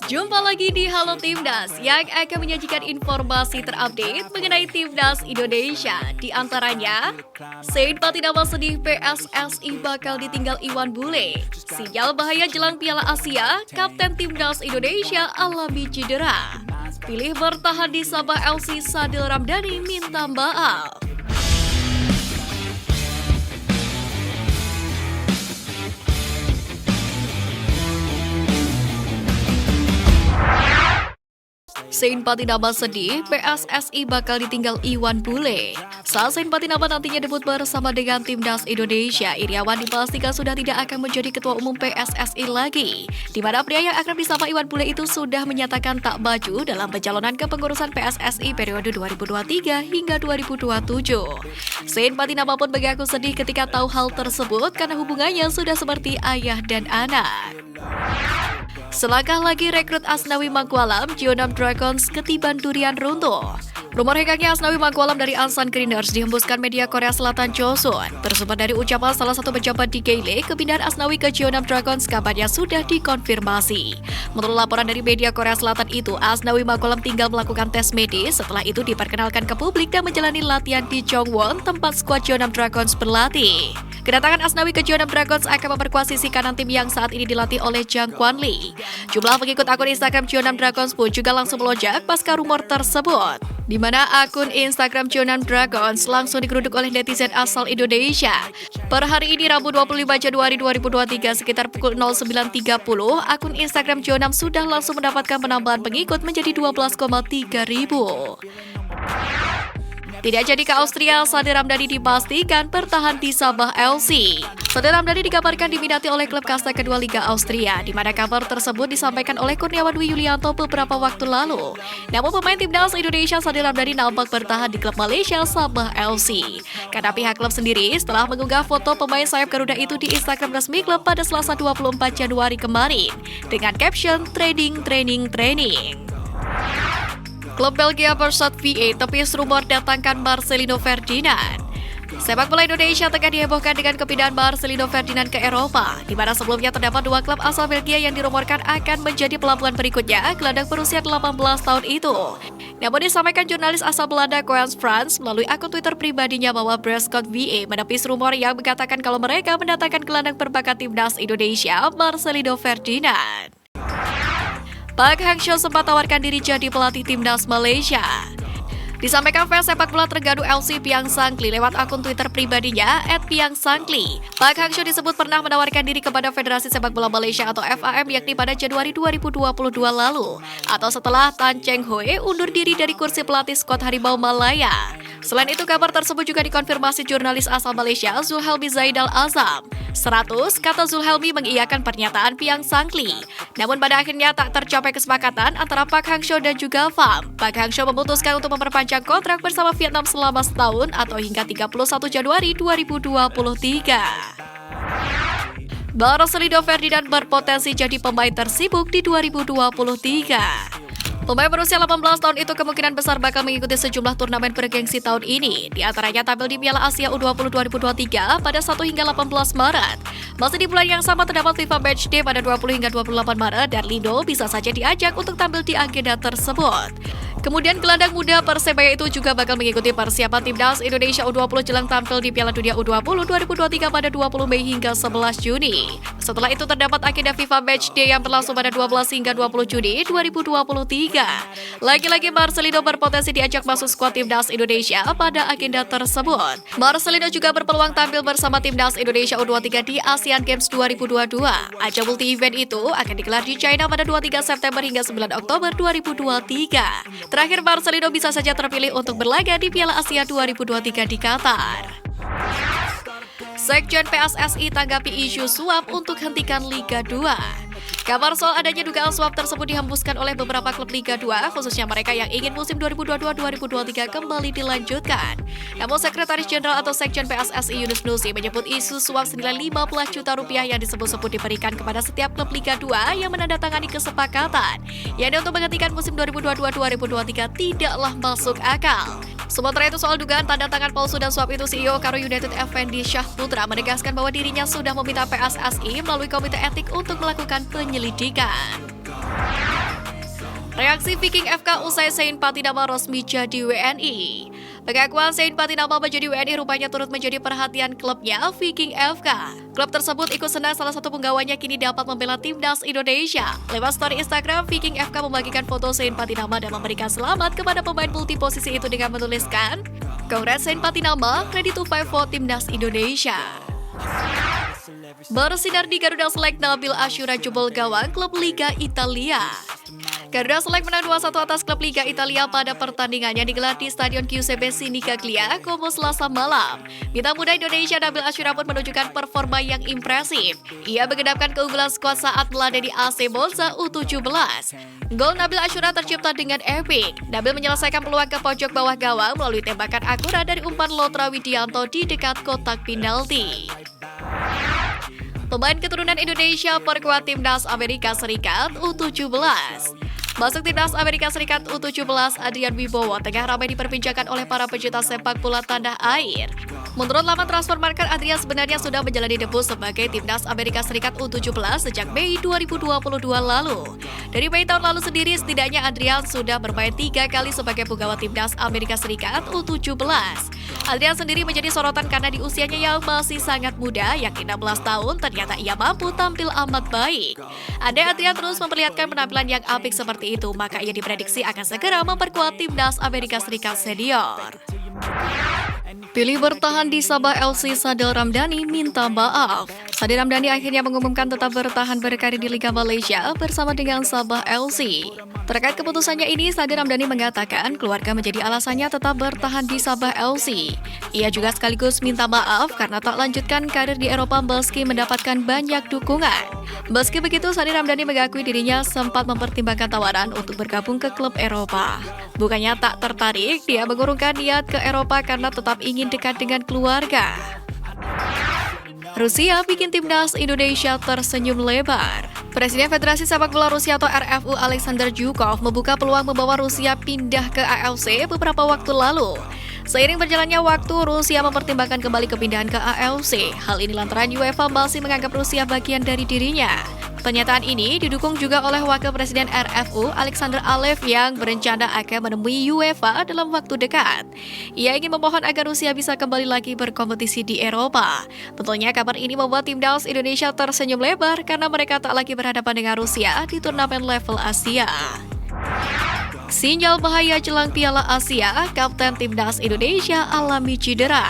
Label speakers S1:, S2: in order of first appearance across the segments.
S1: Jumpa lagi di Halo Timnas yang akan menyajikan informasi terupdate mengenai Timnas Indonesia. Di antaranya, Saint Patinama sedih PSSI bakal ditinggal Iwan Bule. Sinyal bahaya jelang Piala Asia, Kapten Timnas Indonesia alami cedera. Pilih bertahan di Sabah LC, Sadil Ramdhani minta maaf. Saint Patinama sedih, PSSI bakal ditinggal Iwan Bule. Saat Saint Patinama nantinya debut bersama dengan Timnas Indonesia, Iriawan dipastikan sudah tidak akan menjadi ketua umum PSSI lagi. Di mana pria yang akrab disapa Iwan Bule itu sudah menyatakan tak maju dalam pencalonan kepengurusan PSSI periode 2023 hingga 2027. Saint Patinama pun mengaku sedih ketika tahu hal tersebut karena hubungannya sudah seperti ayah dan anak. Selangkah lagi rekrut Asnawi Mangkualam, Jeonnam Dragons ketiban durian runtuh. Rumor hengkangnya Asnawi Mangkualam dari Ansan Greeners dihembuskan media Korea Selatan Chosun. Tersumber dari ucapan salah satu pejabat di Gayle, kepindahan Asnawi ke Jeonnam Dragons kabarnya sudah dikonfirmasi. Menurut laporan dari media Korea Selatan itu, Asnawi Mangkualam tinggal melakukan tes medis, setelah itu diperkenalkan ke publik dan menjalani latihan di Chongwon, tempat skuad Jeonnam Dragons berlatih. Kedatangan Asnawi ke Jeonnam Dragons akan memperkuat sisi kanan tim yang saat ini dilatih oleh Jang Kwan Lee. Jumlah pengikut akun Instagram Jeonnam Dragons pun juga langsung melonjak pasca rumor tersebut, di mana akun Instagram Jeonnam Dragons langsung digeruduk oleh netizen asal Indonesia. Per hari ini Rabu 25 Januari 2023 sekitar pukul 09.30, akun Instagram Jeonnam sudah langsung mendapatkan penambahan pengikut menjadi 12,3 ribu. Tidak jadi ke Austria, Sadil Ramdhani dipastikan bertahan di Sabah LC. Sadil Ramdhani dikabarkan diminati oleh klub kasta kedua Liga Austria, di mana kabar tersebut disampaikan oleh Kurniawan Dwi Yulianto beberapa waktu lalu. Namun pemain Timnas Indonesia Sadil Ramdhani nampak bertahan di klub Malaysia Sabah LC. Karena pihak klub sendiri setelah mengunggah foto pemain sayap Garuda itu di Instagram resmi klub pada Selasa 24 Januari kemarin dengan caption training. Klub Belgia Bersat VA tepis rumor datangkan Marcelino Ferdinand. Sepak bola Indonesia tengah dihebohkan dengan kepindahan Marcelino Ferdinand ke Eropa, di mana sebelumnya terdapat dua klub asal Belgia yang dirumorkan akan menjadi pelabuhan berikutnya gelandang berusia 18 tahun itu. Namun disampaikan jurnalis asal Belanda Koens Frans melalui akun Twitter pribadinya bahwa Beerschot VA menepis rumor yang mengatakan kalau mereka mendatangkan gelandang berbakat Timnas Indonesia Marcelino Ferdinand. Park Hang-seo sempat tawarkan diri jadi pelatih Timnas Malaysia. Disampaikan fans sepak bola Terengganu LC Piang Sangkli lewat akun Twitter pribadinya @piangsangkli. Park Hang-seo disebut pernah menawarkan diri kepada Federasi Sepak Bola Malaysia atau FAM yakni pada Januari 2022 lalu, atau setelah Tan Cheng Hoe undur diri dari kursi pelatih skuad Harimau Malaya. Selain itu, kabar tersebut juga dikonfirmasi jurnalis asal Malaysia Zulhelmi Zaidal Azam. 100 kata Zulhelmi mengiyakan pernyataan Piang Sangkli. Namun pada akhirnya tak tercapai kesepakatan antara Park Hang-seo dan juga FAM. Park Hang-seo memutuskan untuk memperpanjang kontrak bersama Vietnam selama setahun atau hingga 31 Januari 2023. Marcelino Ferdinand berpotensi jadi pemain tersibuk di 2023. Pemain berusia 18 tahun itu kemungkinan besar bakal mengikuti sejumlah turnamen bergengsi tahun ini. Di antaranya tampil di Piala Asia U20 2023 pada 1 hingga 18 Maret. Masih di bulan yang sama terdapat FIFA Matchday pada 20 hingga 28 Maret dan Lindo bisa saja diajak untuk tampil di agenda tersebut. Kemudian gelandang muda Persebaya itu juga bakal mengikuti persiapan Timnas Indonesia U20 jelang tampil di Piala Dunia U20 2023 pada 20 Mei hingga 11 Juni. Setelah itu terdapat agenda FIFA Matchday yang berlangsung pada 12 hingga 20 Juni 2023. Lagi-lagi Marcelino berpotensi diajak masuk skuad Timnas Indonesia pada agenda tersebut. Marcelino juga berpeluang tampil bersama Timnas Indonesia U23 di Asian Games 2022. Ajang multi-event itu akan digelar di China pada 23 September hingga 9 Oktober 2023. Terakhir, Marcelino bisa saja terpilih untuk berlaga di Piala Asia 2023 di Qatar. Sekjen PSSI tanggapi isu suap untuk hentikan Liga 2. Kabar soal adanya dugaan suap tersebut dihembuskan oleh beberapa klub Liga 2, khususnya mereka yang ingin musim 2022-2023 kembali dilanjutkan. Namun Sekretaris Jenderal atau Sekjen PSSI Yunus Nusi menyebut isu suap senilai 15 juta rupiah yang disebut-sebut diberikan kepada setiap klub Liga 2 yang menandatangani kesepakatan, yakni untuk menghentikan musim 2022-2023 tidaklah masuk akal. Sementara itu soal dugaan tanda tangan palsu dan suap itu, CEO Karo United Effendi Syahputra menegaskan bahwa dirinya sudah meminta PSSI melalui Komite Etik untuk melakukan penyelidikan. Reaksi Viking FK usai Sein Patinama resmi jadi WNI. Pengakuan Sein Patinama menjadi WNI rupanya turut menjadi perhatian klubnya Viking FK. Klub tersebut ikut senang salah satu penggawanya kini dapat membela timnas Indonesia. Lewat story Instagram, Viking FK membagikan foto Sein Patinama dan memberikan selamat kepada pemain multi posisi itu dengan menuliskan, "Congrats Sein Patinama, ready to fight for timnas Indonesia." Bersinar di Garuda Select, Nabil Asyura jebol gawang klub Liga Italia. Garuda Select menang 2-1 atas klub Liga Italia pada pertandingannya digelar di Stadion Giuseppe Sinigaglia, Como Selasa malam. Bintang muda Indonesia Nabil Asyura pun menunjukkan performa yang impresif. Ia menggenapkan keunggulan skuad saat meladeni AC Monza U17. Gol Nabil Asyura tercipta dengan epik. Nabil menyelesaikan peluang ke pojok bawah gawang melalui tembakan akurat dari umpan Lotra Widianto di dekat kotak penalti. Pemain keturunan Indonesia perkuat timnas Amerika Serikat U17. Masuk timnas Amerika Serikat U17, Adrian Wibowo tengah ramai diperbincangkan oleh para pecinta sepak bola tanah air. Menurut laman Transfermarkt, Adrian sebenarnya sudah menjalani debut sebagai timnas Amerika Serikat U17 sejak Mei 2022 lalu. Dari Mei tahun lalu sendiri, setidaknya Adrian sudah bermain 3 kali sebagai penggawa timnas Amerika Serikat U17. Adrian sendiri menjadi sorotan karena di usianya yang masih sangat muda, yakni 16 tahun, ternyata ia mampu tampil amat baik. Andai Adrian terus memperlihatkan penampilan yang apik seperti itu, maka ia diprediksi akan segera memperkuat timnas Amerika Serikat senior. Pilih bertahan di Sabah LC, Sadil Ramdhani minta maaf. Sadil Ramdhani akhirnya mengumumkan tetap bertahan berkarir di Liga Malaysia bersama dengan Sabah LC. Terkait keputusannya ini, Sadil Ramdhani mengatakan keluarga menjadi alasannya tetap bertahan di Sabah LC. Ia juga sekaligus minta maaf karena tak lanjutkan karir di Eropa meski mendapatkan banyak dukungan. Meski begitu, Sadil Ramdhani mengakui dirinya sempat mempertimbangkan tawaran untuk bergabung ke klub Eropa. Bukannya tak tertarik, dia mengurungkan niat ke Eropa karena tetap ingin dekat dengan keluarga. Rusia bikin timnas Indonesia tersenyum lebar. Presiden Federasi Sepak Bola Rusia atau RFU Alexander Zhukov membuka peluang membawa Rusia pindah ke AFC beberapa waktu lalu. Seiring berjalannya waktu, Rusia mempertimbangkan kembali kepindahan ke AFC. Hal ini lantaran UEFA masih menganggap Rusia bagian dari dirinya. Pernyataan ini didukung juga oleh Wakil Presiden RFU Alexander Alev yang berencana akan menemui UEFA dalam waktu dekat. Ia ingin memohon agar Rusia bisa kembali lagi berkompetisi di Eropa. Tentunya kabar ini membuat timnas Indonesia tersenyum lebar karena mereka tak lagi berhadapan dengan Rusia di turnamen level Asia. Sinyal bahaya jelang Piala Asia, Kapten Timnas Indonesia alami cedera.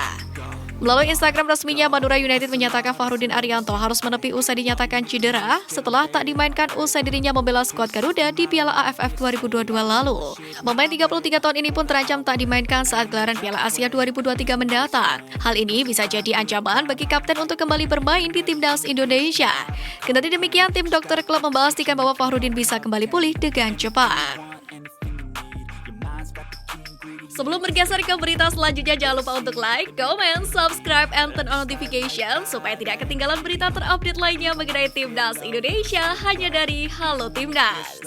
S1: Melalui Instagram resminya, Madura United menyatakan Fahrudin Arianto harus menepi usai dinyatakan cedera setelah tak dimainkan usai dirinya membela skuad Garuda di Piala AFF 2022 lalu. Pemain 33 tahun ini pun terancam tak dimainkan saat gelaran Piala Asia 2023 mendatang. Hal ini bisa jadi ancaman bagi kapten untuk kembali bermain di timnas Indonesia. Kendati demikian, tim dokter klub memastikan bahwa Fahrudin bisa kembali pulih dengan cepat. Sebelum bergeser ke berita selanjutnya, jangan lupa untuk like, comment, subscribe, and turn on notification supaya tidak ketinggalan berita terupdate lainnya mengenai Timnas Indonesia hanya dari Halo Timnas.